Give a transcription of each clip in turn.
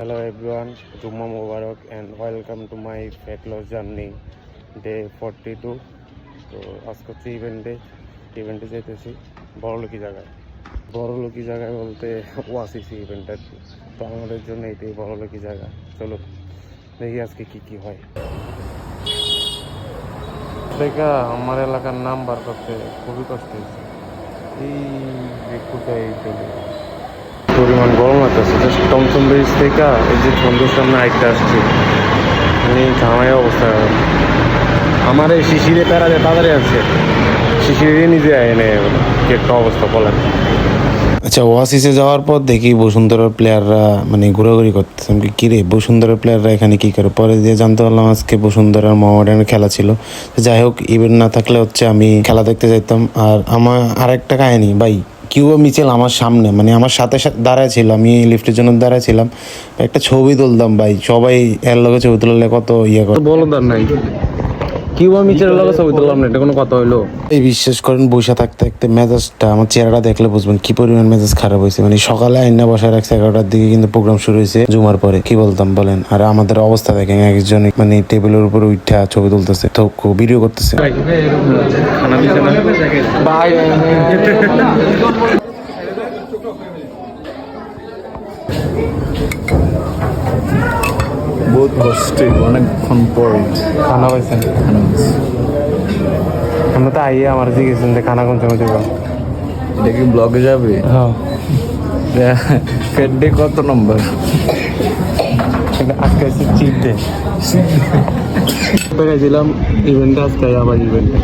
Hello everyone, Jumma Mubarak and welcome to my fat loss journey day 42. তো আজকে হচ্ছে ইভেন্টে যেতেছি বড়লোকি জায়গায় বলতে ওয়াসিসি ইভেন্ট আর কি। তো আমাদের জন্য এটাই বড়লোকি জায়গা। চলো দেখি আজকে কি হয়। দেখা আমার এলাকার নাম বার করতে খুবই কষ্ট হয়েছে। এই কোথায় পরিমাণ গরম লাগতেছে। জাস্ট টমটম ব্রিজ থেকে এই যে বন্ধুর সামনে আইতে আসছি, মানে ঘামায় অবস্থা। আমার এই শিশিরে প্যারাতে তাড়াতাড়ি আছে, শিশিরে নিজে এনে কি একটা অবস্থা বলেন। আচ্ছা, ওয়াসিসে যাওয়ার পর দেখি বসুন্ধরার প্লেয়াররা মানে ঘোরাঘুরি করতেছে। আমি কি রে, বসুন্ধরার প্লেয়াররা এখানে কি করে? পরে দিয়ে জানতে পারলাম আজকে বসুন্ধরার মোহামেডানের খেলা ছিল। যাই হোক, ইভেন্ট না থাকলে হচ্ছে আমি খেলা দেখতে যাইতাম। আর আমার আরেকটা কাহিনী ভাই, কিউবা মিচেল আমার সামনে মানে আমার সাথে দাঁড়ায় ছিল, আমি লিফটের জন্য দাঁড়ায় ছিলাম, একটা ছবি তুলতাম ভাই, সবাই এর লগে ছবি তুললে কত ইয়ে করে। বলো দার নাই কিউবা মিচেলের লগে ছবি তুললাম না, এটা কোনো কথা হইলো? এই বিশ্বাস করেন, বসে থাকতে থাকতে মেজাজটা, আমার চেহারাটা দেখলে বুঝবেন কি পরিমাণ মেজাজ খারাপ হয়েছে। মানে সকালে আইনা বসায় রাখছে 11টার দিকে, কিন্তু প্রোগ্রাম শুরু হয়েছে জুমার পরে। কি বলতাম বলেন? আর আমাদের অবস্থা দেখেন, একজন মানে টেবিলের উপর উঠা ছবি তুলতেছে, তো ভিডিও করতেছে। খানা দিচ্ছে না ভাই। বহুত কষ্টে অনেকক্ষণ পর খানা পাইছেন? আমরা তো আইয়ে আমার জিজ্ঞেসেন যে খানা কোন সময় দেবো। এটা কি ব্লগে যাবে? হ্যাঁ, ফেড ডে কত নম্বর? আজকে আছে চিট ডে। গেছিলাম ইভেন্টে, আজকে আবার ইভেন্টে।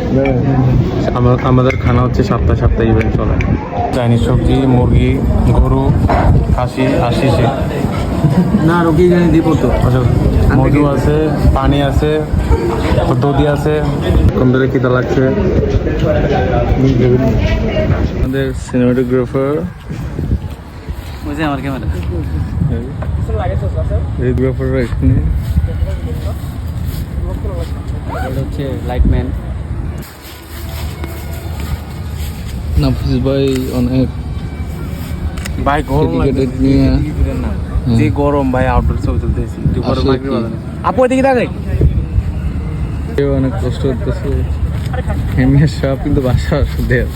আমাদের খানা হচ্ছে সপ্তাহে ইভেন্ট চলে। চাইনিজ সবজি, মুরগি, গরু, খাসি আর শিশি। না রুগী দিব তো। আচ্ছা, মধু আছে, পানি আছে, দধি আছে। কম ধরে খিদা লাগছে। আমাদের সিনেমাটোগ্রাফার আমার ক্যামেরা ভিডিওগ্রাফাররা এখানে। হচ্ছে লাইটম্যান। নাফিস ভাই অনেক ভাই গরম dedicated নিয়ে যে গরম ভাই, আউটডোর ছবি তুলতেছি। আপু এদিকে দাঁড়াই। কেউ অনেক কষ্ট করতেছে। হেমিয়া সব কিন্তু বাসা দেয়।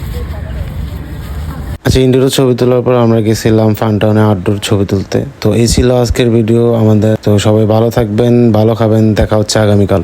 আচ্ছা, ইনডোর ছবি তোলার পর আমরা গেছিলাম ফানটাউনে আউটডোর ছবি তুলতে। তো এই ছিল আজকের ভিডিও আমাদের। তো সবাই ভালো থাকবেন, ভালো খাবেন, দেখা হচ্ছে আগামীকাল।